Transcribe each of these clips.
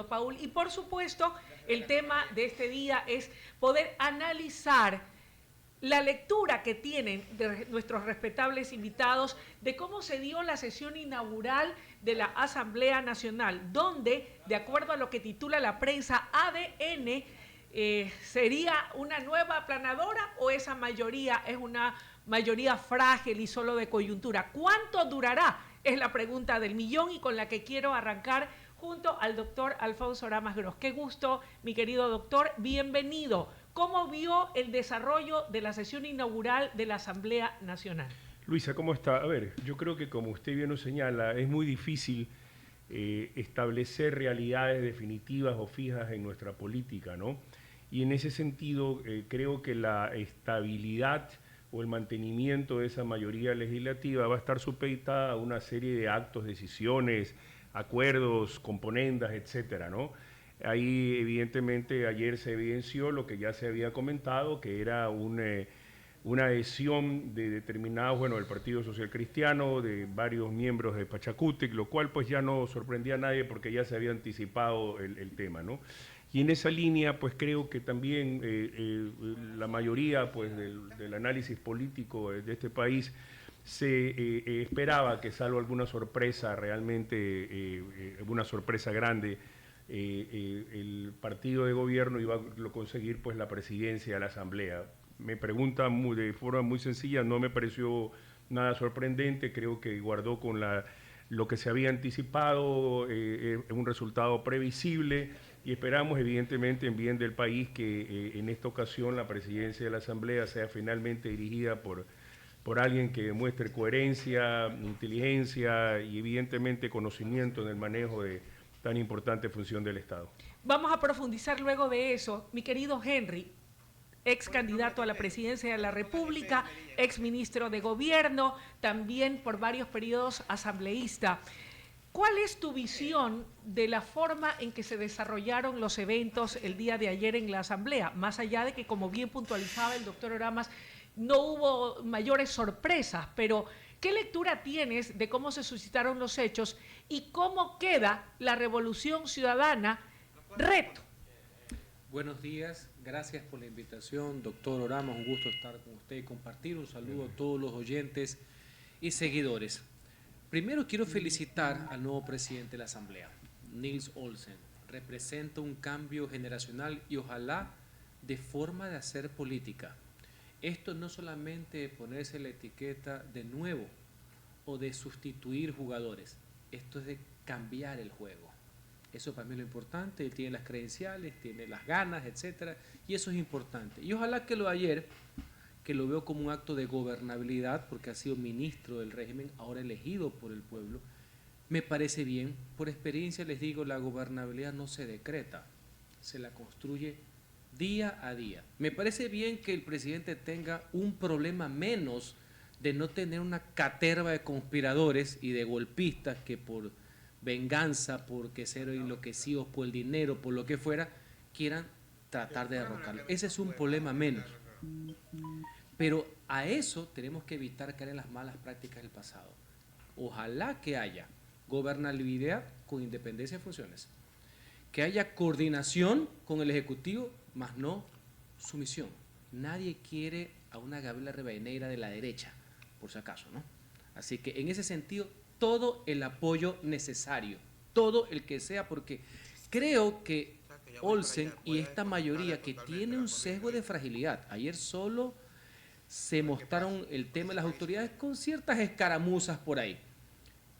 querido Paul. Y por supuesto, el tema de este día es poder analizar la lectura que tienen de nuestros respetables invitados de cómo se dio la sesión inaugural de la Asamblea Nacional, donde, de acuerdo a lo que titula la prensa, ADN ¿sería una nueva aplanadora o esa mayoría es una mayoría frágil y solo de coyuntura? ¿Cuánto durará? Es la pregunta del millón y con la que quiero arrancar junto al doctor Alfonso Oramas Gros. Qué gusto, mi querido doctor, bienvenido. ¿Cómo vio el desarrollo de la sesión inaugural de la Asamblea Nacional? Luisa, ¿cómo está? A ver, yo creo que como usted bien nos señala, es muy difícil establecer realidades definitivas o fijas en nuestra política, ¿no? Y en ese sentido, creo que la estabilidad o el mantenimiento de esa mayoría legislativa va a estar supeditada a una serie de actos, decisiones, acuerdos, componendas, etcétera, ¿no? Ahí, evidentemente, ayer se evidenció lo que ya se había comentado, que era una adhesión de determinados, bueno, del Partido Social Cristiano, de varios miembros de Pachacútec, lo cual pues ya no sorprendía a nadie porque ya se había anticipado el tema, ¿no? Y en esa línea, pues creo que también la mayoría pues, del análisis político de este país se esperaba que, salvo alguna sorpresa realmente, una sorpresa grande, el partido de gobierno iba a conseguir pues, la presidencia de la Asamblea. Me pregunta de forma muy sencilla, no me pareció nada sorprendente, creo que guardó con lo que se había anticipado, un resultado previsible, y esperamos evidentemente en bien del país que en esta ocasión la presidencia de la Asamblea sea finalmente dirigida por alguien que demuestre coherencia, inteligencia y evidentemente conocimiento en el manejo de tan importante función del Estado. Vamos a profundizar luego de eso. Mi querido Henry, ex candidato a la presidencia de la República, ex ministro de Gobierno, también por varios periodos asambleísta. ¿Cuál es tu visión de la forma en que se desarrollaron los eventos el día de ayer en la Asamblea? Más allá de que, como bien puntualizaba el doctor Oramas, no hubo mayores sorpresas, pero ¿qué lectura tienes de cómo se suscitaron los hechos y cómo queda la revolución ciudadana? Reto. Buenos días, gracias por la invitación, doctor Oramas, un gusto estar con usted y compartir. Un saludo a todos los oyentes y seguidores. Primero quiero felicitar al nuevo presidente de la Asamblea, Niels Olsen. Representa un cambio generacional y ojalá de forma de hacer política. Esto no solamente ponerse la etiqueta de nuevo o de sustituir jugadores, esto es de cambiar el juego. Eso para mí es lo importante. Él tiene las credenciales, tiene las ganas, etcétera, y eso es importante. Y ojalá que lo de ayer, que lo veo como un acto de gobernabilidad, porque ha sido ministro del régimen, ahora elegido por el pueblo, me parece bien. Por experiencia les digo, la gobernabilidad no se decreta, se la construye día a día. Me parece bien que el presidente tenga un problema menos de no tener una caterva de conspiradores y de golpistas que por venganza, porque ser enloquecidos por el dinero, por lo que fuera, quieran tratar de derrocarlo. Ese es un problema menos. Pero a eso tenemos que evitar caer en las malas prácticas del pasado. Ojalá que haya gobernabilidad con independencia de funciones, que haya coordinación con el Ejecutivo, más no sumisión. Nadie quiere a una Gabriela Rivadeneira de la derecha, por si acaso, ¿no? Así que en ese sentido, todo el apoyo necesario, todo el que sea, porque creo que Olsen y esta mayoría que tiene un sesgo de fragilidad, ayer solo se mostraron el tema de las autoridades con ciertas escaramuzas por ahí.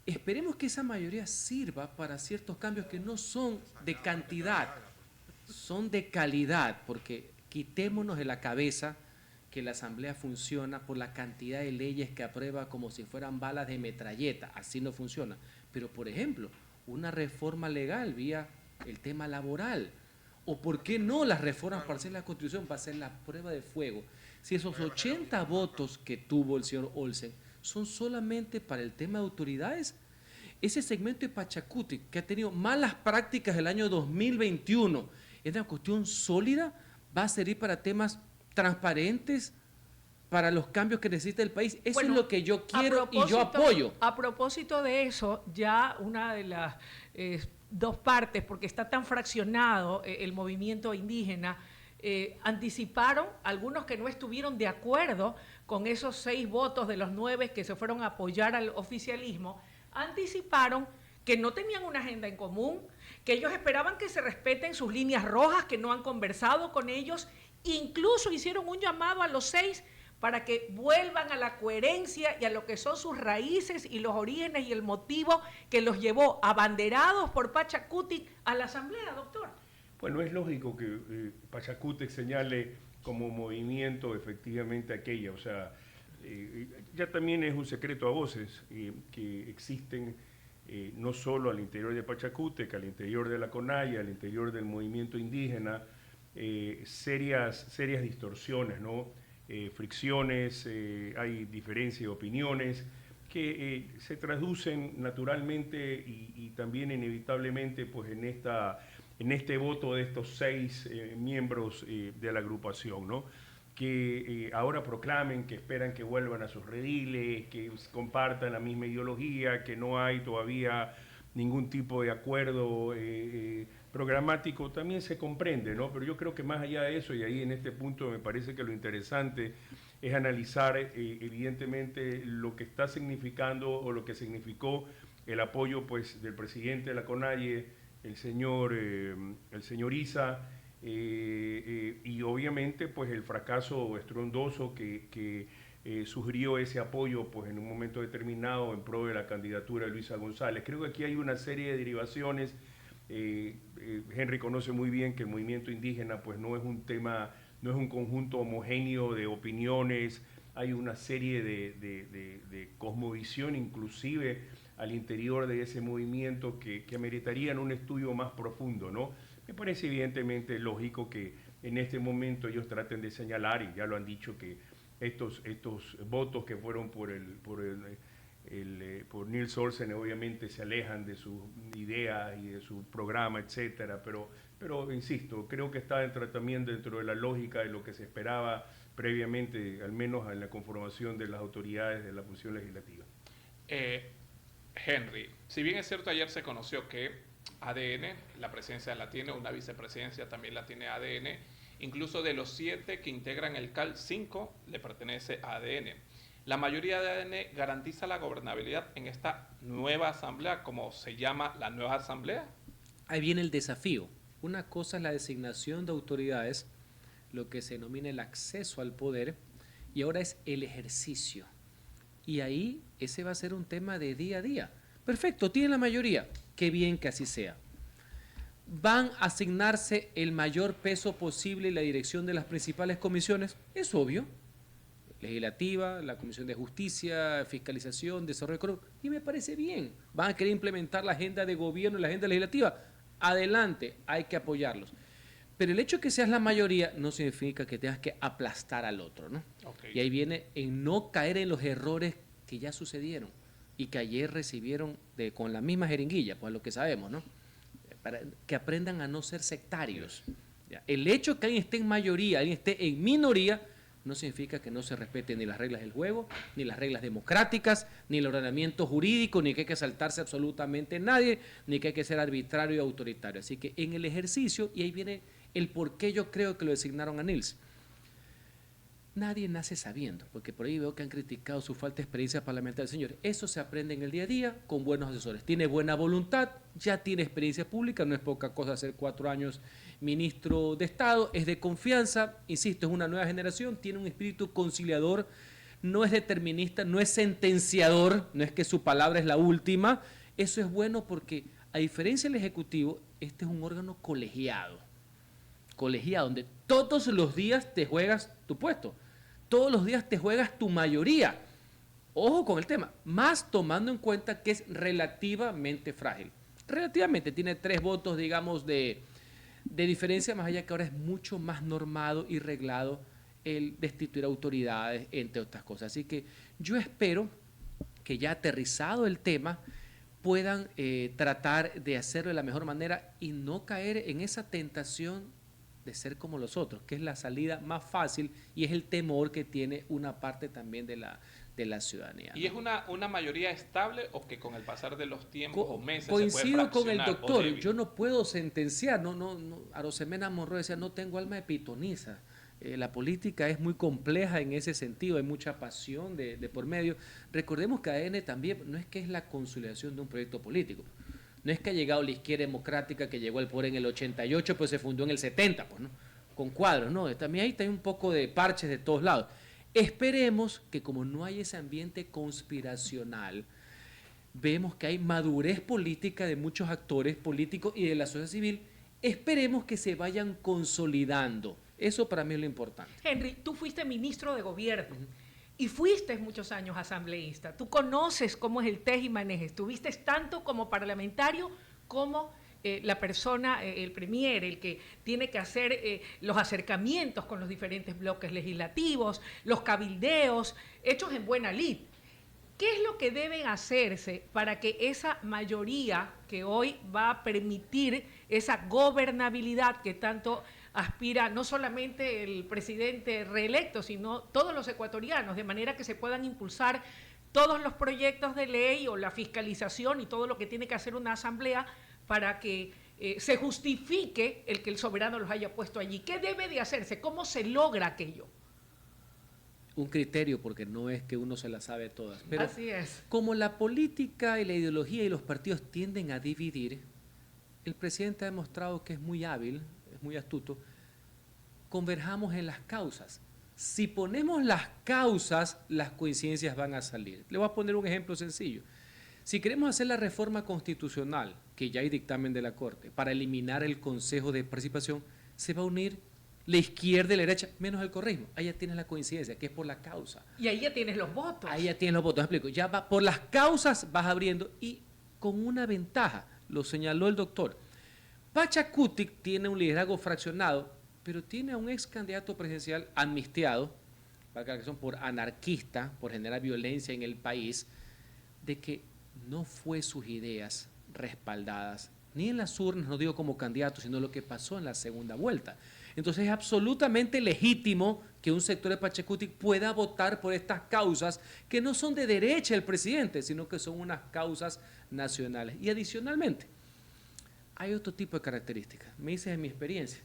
Esperemos que esa mayoría sirva para ciertos cambios que no son de cantidad, son de calidad, porque quitémonos de la cabeza que la Asamblea funciona por la cantidad de leyes que aprueba como si fueran balas de metralleta. Así no funciona. Pero, por ejemplo, una reforma legal vía el tema laboral, o por qué no las reformas parciales de la Constitución va a ser la prueba de fuego. Si esos 80 votos que tuvo el señor Olsen son solamente para el tema de autoridades, ese segmento de Pachacútec que ha tenido malas prácticas el año 2021 es una cuestión sólida, va a servir para temas transparentes, para los cambios que necesita el país. Eso es lo que yo quiero y yo apoyo. A propósito de eso, ya una de las dos partes, porque está tan fraccionado el movimiento indígena, anticiparon, algunos que no estuvieron de acuerdo con esos 6 votos de los 9 que se fueron a apoyar al oficialismo, anticiparon que no tenían una agenda en común, que ellos esperaban que se respeten sus líneas rojas, que no han conversado con ellos, incluso hicieron un llamado a los 6 para que vuelvan a la coherencia y a lo que son sus raíces y los orígenes y el motivo que los llevó abanderados por Pachacuti a la asamblea, doctor. Bueno, es lógico que Pachacuti señale como movimiento efectivamente aquella, o sea, ya también es un secreto a voces que existen no solo al interior de Pachacútec, al interior de la CONAIE, al interior del movimiento indígena, serias distorsiones, ¿no? Fricciones, hay diferencias de opiniones que se traducen naturalmente y también inevitablemente pues en este voto de estos 6 miembros de la agrupación, ¿no? Que ahora proclamen, que esperan que vuelvan a sus rediles, que compartan la misma ideología, que no hay todavía ningún tipo de acuerdo programático, también se comprende, ¿no? Pero yo creo que más allá de eso, y ahí en este punto me parece que lo interesante es analizar evidentemente lo que está significando o lo que significó el apoyo pues del presidente de la CONAIE, el señor Issa, y obviamente pues el fracaso estruendoso que sugirió ese apoyo pues en un momento determinado en pro de la candidatura de Luisa González. Creo que aquí hay una serie de derivaciones. Henry conoce muy bien que el movimiento indígena pues no es un tema, no es un conjunto homogéneo de opiniones, hay una serie de cosmovisión inclusive al interior de ese movimiento que ameritarían un estudio más profundo, ¿no? Me parece evidentemente lógico que en este momento ellos traten de señalar, y ya lo han dicho, que estos votos que fueron por Nils Olsen obviamente se alejan de sus ideas y de su programa, etcétera, pero insisto, creo que está también dentro de la lógica de lo que se esperaba previamente, al menos en la conformación de las autoridades de la función legislativa. Henry, si bien es cierto, ayer se conoció que ADN, la presidencia la tiene, una vicepresidencia también la tiene ADN, incluso de los 7 que integran el CAL, 5 le pertenece a ADN. La mayoría de ADN garantiza la gobernabilidad en esta nueva asamblea, como se llama la nueva asamblea. Ahí viene el desafío. Una cosa es la designación de autoridades, lo que se denomina el acceso al poder, y ahora es el ejercicio. Y ahí ese va a ser un tema de día a día. Perfecto, tienen la mayoría, qué bien que así sea. ¿Van a asignarse el mayor peso posible en la dirección de las principales comisiones? Es obvio. Legislativa, la Comisión de Justicia, Fiscalización, Desarrollo Económico, y me parece bien. ¿Van a querer implementar la agenda de gobierno y la agenda legislativa? Adelante, hay que apoyarlos. Pero el hecho de que seas la mayoría no significa que tengas que aplastar al otro, ¿no? Okay. Y ahí viene en no caer en los errores que ya sucedieron y que ayer recibieron con la misma jeringuilla, pues lo que sabemos, ¿no? Para que aprendan a no ser sectarios. ¿Ya? El hecho de que alguien esté en mayoría, alguien esté en minoría, no significa que no se respeten ni las reglas del juego, ni las reglas democráticas, ni el ordenamiento jurídico, ni que hay que saltarse absolutamente nadie, ni que hay que ser arbitrario y autoritario. Así que en el ejercicio, y ahí viene el por qué yo creo que lo designaron a Nils. Nadie nace sabiendo, porque por ahí veo que han criticado su falta de experiencia parlamentaria. Señores, eso se aprende en el día a día con buenos asesores. Tiene buena voluntad, ya tiene experiencia pública, no es poca cosa ser 4 años ministro de Estado, es de confianza, insisto, es una nueva generación, tiene un espíritu conciliador, no es determinista, no es sentenciador, no es que su palabra es la última. Eso es bueno porque, a diferencia del Ejecutivo, este es un órgano colegiado, donde todos los días te juegas tu puesto. Todos los días te juegas tu mayoría. Ojo con el tema, más tomando en cuenta que es relativamente frágil. Relativamente, tiene 3 votos, digamos, de diferencia, más allá que ahora es mucho más normado y reglado el destituir autoridades, entre otras cosas. Así que yo espero que ya aterrizado el tema, puedan tratar de hacerlo de la mejor manera y no caer en esa tentación de ser como los otros, que es la salida más fácil y es el temor que tiene una parte también de de la ciudadanía. ¿Y es una mayoría estable o que con el pasar de los tiempos o meses Coincido se puede con el fraccionar o doctor, débil? yo no puedo sentenciar, Arosemena Monroe decía, no tengo alma de pitonisa. La política es muy compleja en ese sentido, hay mucha pasión de por medio. Recordemos que ADN también no es que es la consolidación de un proyecto político, no es que ha llegado la izquierda democrática que llegó al poder en el 88, pues se fundó en el 70, pues, ¿no? Con cuadros, ¿no? También ahí hay un poco de parches de todos lados. Esperemos que como no hay ese ambiente conspiracional, vemos que hay madurez política de muchos actores políticos y de la sociedad civil, esperemos que se vayan consolidando. Eso para mí es lo importante. Henry, tú fuiste ministro de gobierno y fuiste muchos años asambleísta. Tú conoces cómo es el tej y maneje. Estuviste tanto como parlamentario como la persona, el premier, el que tiene que hacer los acercamientos con los diferentes bloques legislativos, los cabildeos, hechos en buena lid. ¿Qué es lo que deben hacerse para que esa mayoría que hoy va a permitir esa gobernabilidad que tanto aspira no solamente el presidente reelecto, sino todos los ecuatorianos, de manera que se puedan impulsar todos los proyectos de ley o la fiscalización y todo lo que tiene que hacer una asamblea para que se justifique el que el soberano los haya puesto allí? ¿Qué debe de hacerse? ¿Cómo se logra aquello? Un criterio, porque no es que uno se las sabe todas. Pero así es. Como la política y la ideología y los partidos tienden a dividir, el presidente ha demostrado que es muy hábil, es muy astuto. Converjamos en las causas. Si ponemos las causas, las coincidencias van a salir. Le voy a poner un ejemplo sencillo. Si queremos hacer la reforma constitucional, que ya hay dictamen de la Corte, para eliminar el Consejo de Participación, se va a unir la izquierda y la derecha, menos el correísmo. Ahí ya tienes la coincidencia, que es por la causa. Y ahí ya tienes los votos. Ahí ya tienes los votos, explico. Ya va, por las causas vas abriendo y con una ventaja, lo señaló el doctor. Pachacutic tiene un liderazgo fraccionado, pero tiene a un ex candidato presidencial amnistiado, valga la razón, por anarquista, por generar violencia en el país, de que no fue sus ideas respaldadas, ni en las urnas, no digo como candidato, sino lo que pasó en la segunda vuelta. Entonces es absolutamente legítimo que un sector de Pachacutic pueda votar por estas causas que no son de derecha del presidente, sino que son unas causas nacionales. Y adicionalmente, hay otro tipo de características. Me dices en mi experiencia,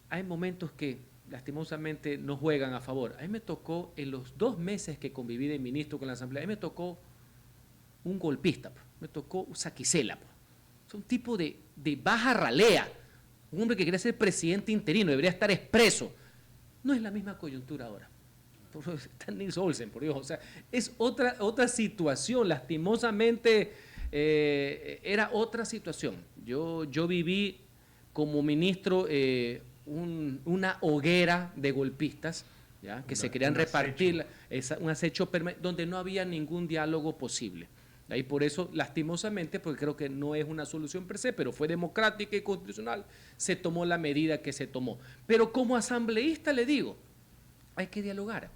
hay momentos que lastimosamente no juegan a favor. A mí me tocó, en los 2 meses que conviví de ministro con la Asamblea, a mí me tocó un golpista, me tocó un Saquicela. Es un tipo de baja ralea, un hombre que quería ser presidente interino, debería estar expreso. No es la misma coyuntura ahora. Está Nils Olsen, por Dios. O sea, es otra situación, lastimosamente era otra situación. Yo viví como ministro una hoguera de golpistas, ¿ya? Que se querían repartir, un acecho donde no había ningún diálogo posible. Y por eso, lastimosamente, porque creo que no es una solución per se, pero fue democrática y constitucional, se tomó la medida que se tomó. Pero como asambleísta le digo, hay que dialogar,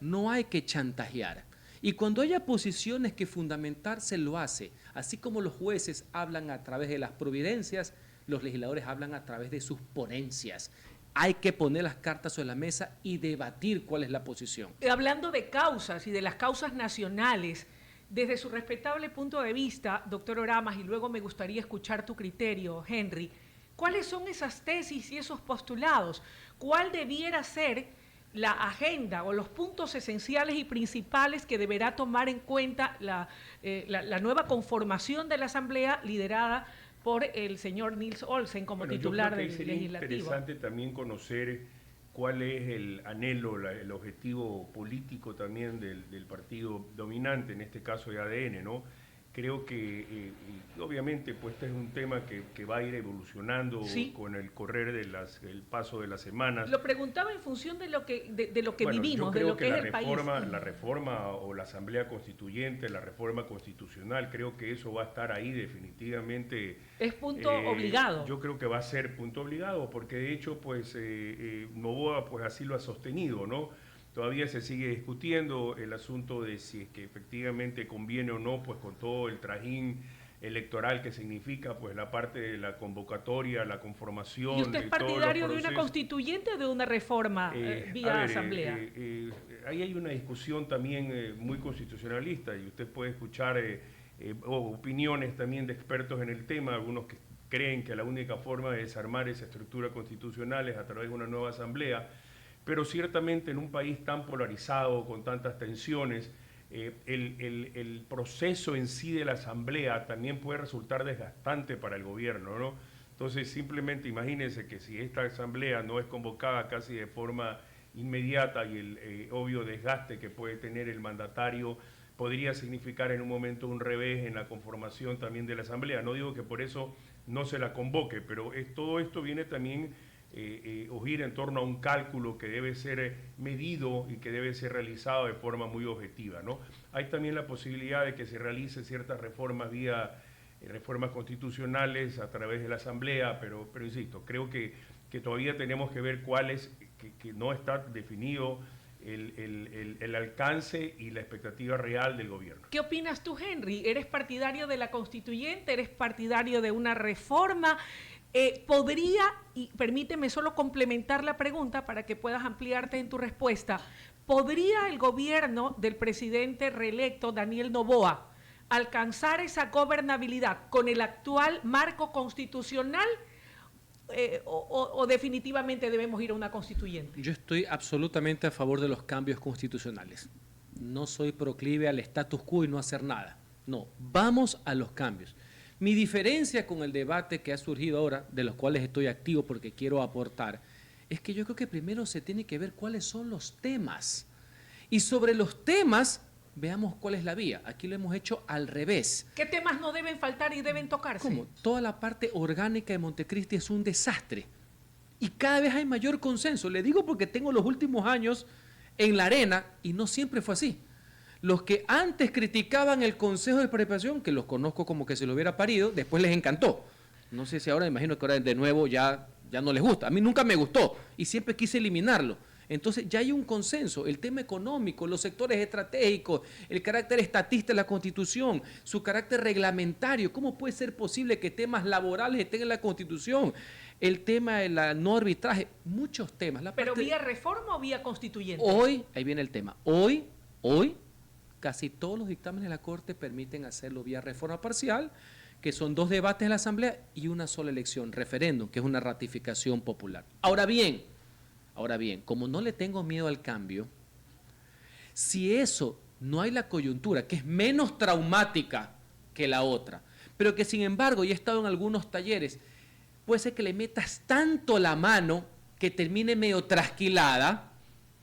no hay que chantajear. Y cuando haya posiciones que fundamentar, se lo hace. Así como los jueces hablan a través de las providencias, los legisladores hablan a través de sus ponencias. Hay que poner las cartas sobre la mesa y debatir cuál es la posición. Hablando de causas y de las causas nacionales, desde su respetable punto de vista, doctor Oramas, y luego me gustaría escuchar tu criterio, Henry, ¿cuáles son esas tesis y esos postulados? ¿Cuál debiera ser la agenda o los puntos esenciales y principales que deberá tomar en cuenta la nueva conformación de la Asamblea liderada por el señor Nils Olsen como titular del sería Legislativo? Interesante también conocer cuál es el anhelo, el objetivo político también del partido dominante, en este caso de ADN, ¿no? Creo que obviamente pues este es un tema que va a ir evolucionando con el correr el paso de las semanas. Lo preguntaba en función de lo que vivimos, de lo que es el país. La país. reforma o la Asamblea Constituyente, la reforma constitucional, creo que eso va a estar ahí definitivamente. Es punto obligado. Yo creo que va a ser punto obligado, porque de hecho pues Noboa pues así lo ha sostenido, ¿no? Todavía se sigue discutiendo el asunto de si es que efectivamente conviene o no, pues con todo el trajín electoral que significa pues la parte de la convocatoria, la conformación. ¿Y usted es partidario de una constituyente o de una reforma vía asamblea? Ahí hay una discusión también muy constitucionalista y usted puede escuchar opiniones también de expertos en el tema, algunos que creen que la única forma de desarmar esa estructura constitucional es a través de una nueva asamblea, pero ciertamente en un país tan polarizado, con tantas tensiones, el proceso en sí de la asamblea también puede resultar desgastante para el gobierno, ¿no? Entonces simplemente imagínense que si esta asamblea no es convocada casi de forma inmediata y el obvio desgaste que puede tener el mandatario podría significar en un momento un revés en la conformación también de la asamblea. No digo que por eso no se la convoque, pero todo esto viene también o gira en torno a un cálculo que debe ser medido y que debe ser realizado de forma muy objetiva, ¿no? Hay también la posibilidad de que se realicen ciertas reformas vía reformas constitucionales a través de la Asamblea, pero insisto, creo que todavía tenemos que ver cuál es, que no está definido el alcance y la expectativa real del gobierno. ¿Qué opinas tú, Henry? ¿Eres partidario de la constituyente? ¿Eres partidario de una reforma? ¿Podría, y permíteme solo complementar la pregunta para que puedas ampliarte en tu respuesta, ¿podría el gobierno del presidente reelecto Daniel Noboa alcanzar esa gobernabilidad con el actual marco constitucional o definitivamente debemos ir a una constituyente? Yo estoy absolutamente a favor de los cambios constitucionales. No soy proclive al status quo y no hacer nada. No, vamos a los cambios. Mi diferencia con el debate que ha surgido ahora, de los cuales estoy activo porque quiero aportar, es que yo creo que primero se tiene que ver cuáles son los temas. Y sobre los temas, veamos cuál es la vía. Aquí lo hemos hecho al revés. ¿Qué temas no deben faltar y deben tocarse? ¿Cómo? Toda la parte orgánica de Montecristi es un desastre. Y cada vez hay mayor consenso. Le digo porque tengo los últimos años en la arena y no siempre fue así. Los que antes criticaban el Consejo de Participación, que los conozco como que se lo hubiera parido, después les encantó. No sé si ahora, imagino que ahora de nuevo ya no les gusta. A mí nunca me gustó y siempre quise eliminarlo. Entonces ya hay un consenso, el tema económico, los sectores estratégicos, el carácter estatista de la Constitución, su carácter reglamentario. ¿Cómo puede ser posible que temas laborales estén en la Constitución? El tema de la no arbitraje, muchos temas. ¿Pero vía reforma o vía constituyente? Hoy, ahí viene el tema, hoy, casi todos los dictámenes de la Corte permiten hacerlo vía reforma parcial, que son 2 debates en la Asamblea y una sola elección, referéndum, que es una ratificación popular. Ahora bien, como no le tengo miedo al cambio, si eso no hay la coyuntura, que es menos traumática que la otra, pero que sin embargo, y he estado en algunos talleres, puede ser que le metas tanto la mano que termine medio trasquilada,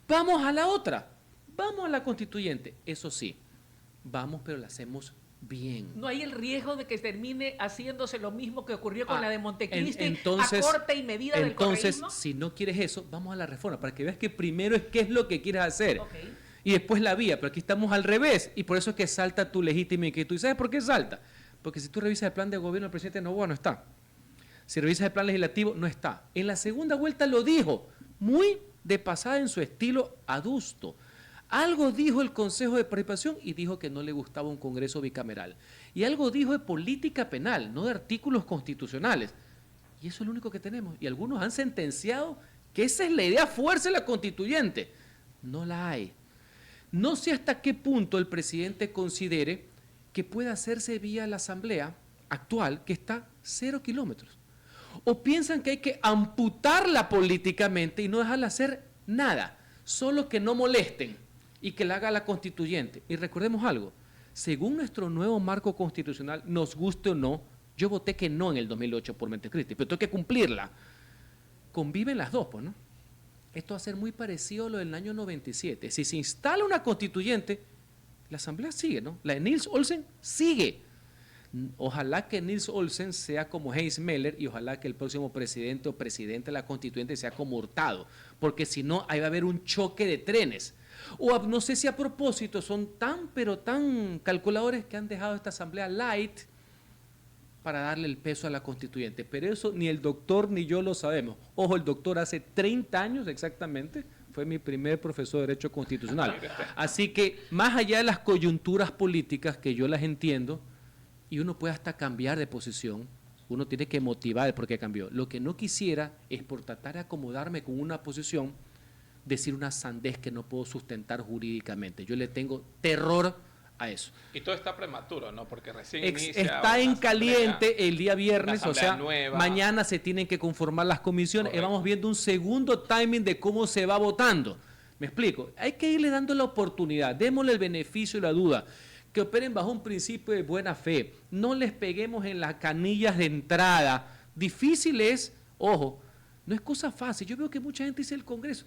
vamos a la otra. Vamos a la constituyente, eso sí, vamos, pero la hacemos bien. ¿No hay el riesgo de que termine haciéndose lo mismo que ocurrió con la de Montecristi, entonces, a corte y medida del correísmo? Entonces, si no quieres eso, vamos a la reforma, para que veas que primero es qué es lo que quieres hacer. Okay. Y después la vía, pero aquí estamos al revés, y por eso es que salta tu legítima inquietud. ¿Y sabes por qué salta? Porque si tú revisas el plan de gobierno del presidente Noboa, no está. Si revisas el plan legislativo, no está. En la segunda vuelta lo dijo, muy de pasada en su estilo adusto. Algo dijo el Consejo de Participación y dijo que no le gustaba un Congreso bicameral. Y algo dijo de política penal, no de artículos constitucionales. Y eso es lo único que tenemos. Y algunos han sentenciado que esa es la idea fuerza de la constituyente. No la hay. No sé hasta qué punto el presidente considere que pueda hacerse vía la Asamblea actual, que está 0 kilómetros. O piensan que hay que amputarla políticamente y no dejarla hacer nada, solo que no molesten y que la haga la constituyente. Y recordemos algo, según nuestro nuevo marco constitucional, nos guste o no, yo voté que no en el 2008 por Montecristi, pero tengo que cumplirla. Conviven las dos, pues, ¿no? Esto va a ser muy parecido a lo del año 97. Si se instala una constituyente, la Asamblea sigue, ¿no? La de Nils Olsen sigue. Ojalá que Nils Olsen sea como Heinz Meller y ojalá que el próximo presidente o presidente de la constituyente sea como Hurtado, porque si no, ahí va a haber un choque de trenes. O no sé si a propósito son pero tan calculadores que han dejado esta asamblea light para darle el peso a la constituyente. Pero eso ni el doctor ni yo lo sabemos. Ojo, el doctor hace 30 años exactamente fue mi primer profesor de Derecho Constitucional. Así que más allá de las coyunturas políticas que yo las entiendo, y uno puede hasta cambiar de posición. Uno tiene que motivar el por qué cambió. Lo que no quisiera es, por tratar de acomodarme con una posición, decir una sandez que no puedo sustentar jurídicamente. Yo le tengo terror a eso. Y todo está prematuro, ¿no? Porque recién Está en caliente el día viernes, o sea, nueva. Mañana se tienen que conformar las comisiones. Correcto. Y vamos viendo un segundo timing de cómo se va votando. ¿Me explico? Hay que irle dando la oportunidad, démosle el beneficio y la duda, que operen bajo un principio de buena fe, no les peguemos en las canillas de entrada. Difícil es, ojo, no es cosa fácil. Yo veo que mucha gente dice el Congreso.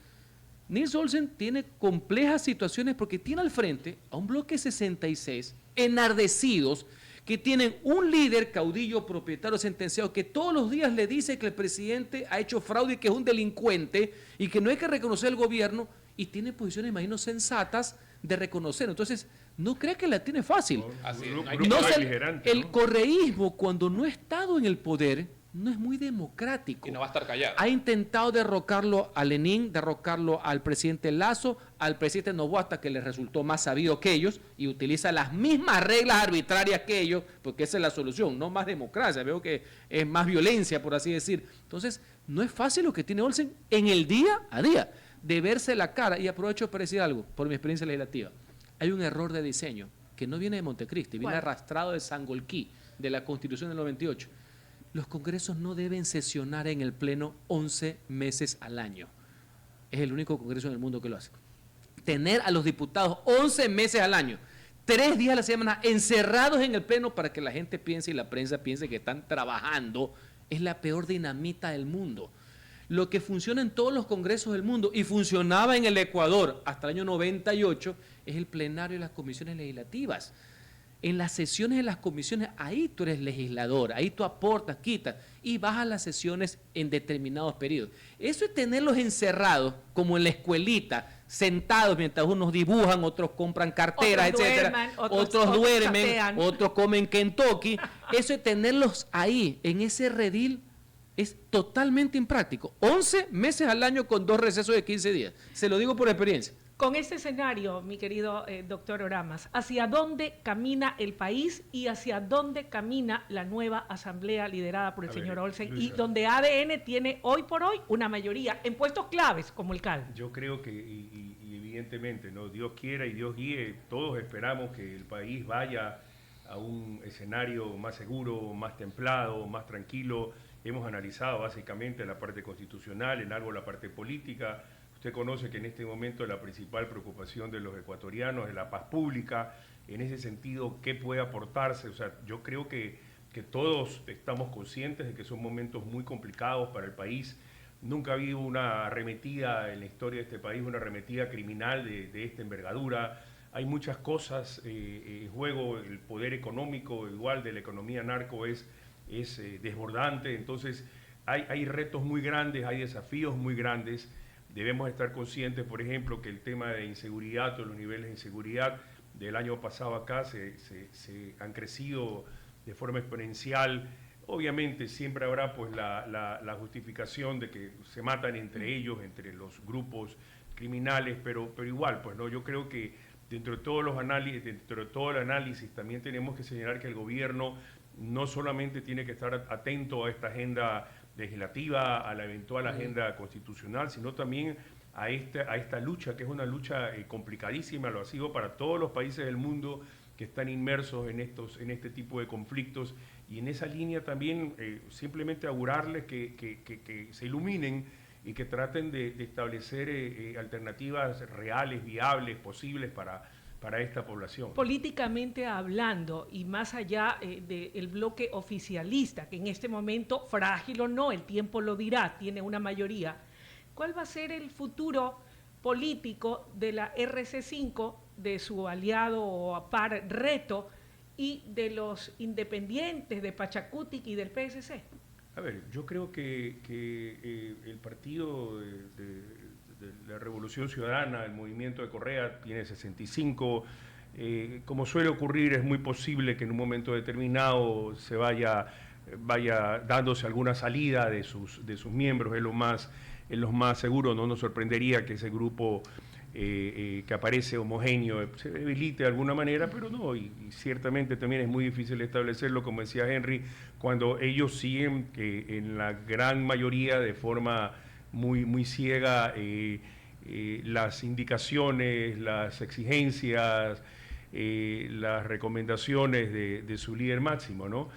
Nils Olsen tiene complejas situaciones porque tiene al frente a un bloque 66 enardecidos que tienen un líder caudillo propietario sentenciado que todos los días le dice que el presidente ha hecho fraude y que es un delincuente y que no hay que reconocer el gobierno, y tiene posiciones, imagino, sensatas de reconocer. Entonces, no cree que la tiene fácil. Así, No, hay grupo que- beligerante, El ¿no? correísmo, cuando no ha estado en el poder, no es muy democrático. y no va a estar callado. Ha intentado derrocarlo a Lenin, derrocarlo al presidente Lazo, al presidente Noboa, hasta que le resultó más sabido que ellos y utiliza las mismas reglas arbitrarias que ellos, porque esa es la solución, no más democracia. Veo que es más violencia, por así decir. Entonces, no es fácil lo que tiene Olsen en el día a día, de verse la cara. Y aprovecho para decir algo, por mi experiencia legislativa. Hay un error de diseño que no viene de Montecristi, viene ¿Cuál? arrastrado de Sangolquí, de la Constitución del 98. Los congresos no deben sesionar en el Pleno 11 meses al año. Es el único congreso en el mundo que lo hace. Tener a los diputados 11 meses al año, 3 días a la semana, encerrados en el Pleno para que la gente piense y la prensa piense que están trabajando, es la peor dinamita del mundo. Lo que funciona en todos los congresos del mundo y funcionaba en el Ecuador hasta el año 98 es el plenario y las comisiones legislativas. En las sesiones de las comisiones, ahí tú eres legislador, ahí tú aportas, quitas y vas a las sesiones en determinados periodos. Eso es tenerlos encerrados, como en la escuelita, sentados mientras unos dibujan, otros compran carteras, Otros etcétera, duerman, otros otros duermen, chatean. otros comen Kentucky. Eso es tenerlos ahí, en ese redil, es totalmente impráctico. 11 meses al año con 2 recesos de 15 días. Se lo digo por experiencia. Con este escenario, mi querido doctor Oramas, ¿hacia dónde camina el país y hacia dónde camina la nueva asamblea liderada por el A ver, señor Olsen y Luisa. donde ADN tiene hoy por hoy una mayoría en puestos claves como el CAL? Yo creo que, y evidentemente, ¿no? Dios quiera y Dios guíe, todos esperamos que el país vaya a un escenario más seguro, más templado, más tranquilo. Hemos analizado básicamente la parte constitucional, en algo la parte política. Usted conoce que en este momento la principal preocupación de los ecuatorianos es la paz pública. En ese sentido, ¿qué puede aportarse? O sea, yo creo que todos estamos conscientes de que son momentos muy complicados para el país. Nunca ha habido una arremetida en la historia de este país, una arremetida criminal de esta envergadura. Hay muchas cosas en juego. El poder económico, igual de la economía narco, es desbordante. Entonces, hay retos muy grandes, hay desafíos muy grandes. Debemos estar conscientes, por ejemplo, que el tema de inseguridad o los niveles de inseguridad del año pasado acá se han crecido de forma exponencial. Obviamente siempre habrá pues la justificación de que se matan entre ellos, entre los grupos criminales, pero igual, pues no, yo creo que dentro de todos los análisis, dentro de todo el análisis, también tenemos que señalar que el gobierno no solamente tiene que estar atento a esta agenda legislativa, a la eventual agenda constitucional, sino también a esta lucha, que es una lucha complicadísima, lo ha sido para todos los países del mundo que están inmersos en este tipo de conflictos, y en esa línea también simplemente augurarles que se iluminen y que traten de establecer alternativas reales, viables, posibles para esta población. Políticamente hablando y más allá del bloque oficialista, que en este momento, frágil o no, el tiempo lo dirá, tiene una mayoría, ¿cuál va a ser el futuro político de la RC5, de su aliado o par Reto y de los independientes de Pachacutic y del PSC? A ver, yo creo que el partido de la Revolución Ciudadana, el movimiento de Correa, tiene 65. Como suele ocurrir, es muy posible que en un momento determinado se vaya dándose alguna salida de sus miembros. Es lo más seguro. No nos sorprendería que ese grupo que aparece homogéneo se debilite de alguna manera, pero no, y ciertamente también es muy difícil establecerlo, como decía Henry, cuando ellos siguen en la gran mayoría de forma muy ciega las indicaciones, las exigencias, las recomendaciones de su líder máximo, ¿no?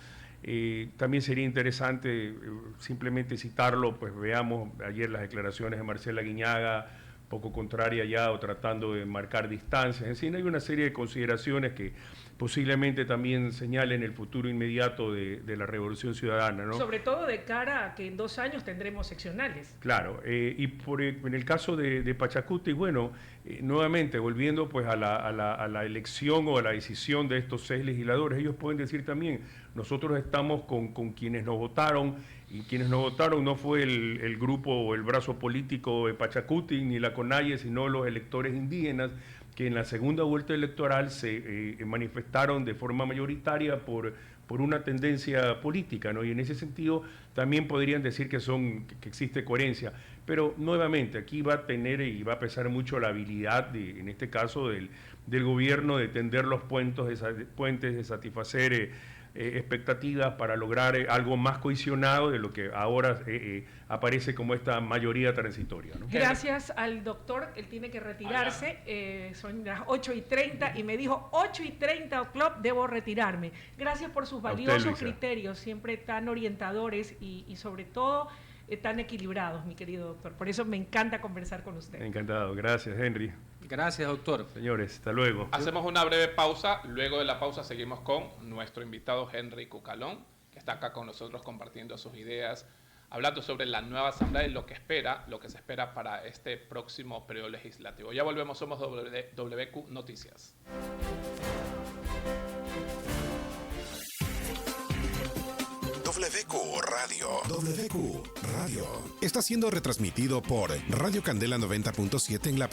También sería interesante simplemente citarlo, pues veamos ayer las declaraciones de Marcela Guiñaga, poco contraria ya o tratando de marcar distancias. En fin, hay una serie de consideraciones que posiblemente también señalen el futuro inmediato de la Revolución Ciudadana, ¿no? Sobre todo de cara a que en 2 años tendremos seccionales. Claro, en el caso de Pachacuti, bueno, nuevamente volviendo pues a la elección o a la decisión de estos 6 legisladores, ellos pueden decir también, nosotros estamos con quienes nos votaron, y quienes nos votaron no fue el grupo o el brazo político de Pachacuti ni la CONAIE, sino los electores indígenas que en la segunda vuelta electoral se manifestaron de forma mayoritaria por una tendencia política, ¿no? Y en ese sentido también podrían decir que existe coherencia. Pero nuevamente aquí va a tener y va a pesar mucho la habilidad, en este caso, del gobierno de tender los puentes, de satisfacer expectativas para lograr algo más cohesionado de lo que ahora aparece como esta mayoría transitoria, ¿no? Gracias al doctor, él tiene que retirarse, son las 8:30 y me dijo 8:30 o'clock debo retirarme. Gracias por sus valiosos criterios, siempre tan orientadores y sobre todo tan equilibrados, mi querido doctor. Por eso me encanta conversar con usted. Encantado, gracias Henry. Gracias, doctor. Señores, hasta luego. Hacemos una breve pausa, luego de la pausa seguimos con nuestro invitado Henry Cucalón, que está acá con nosotros compartiendo sus ideas, hablando sobre la nueva asamblea y lo que se espera para este próximo periodo legislativo. Ya volvemos, somos WQ Noticias. WQ Radio. WQ Radio. Está siendo retransmitido por Radio Candela 90.7 en la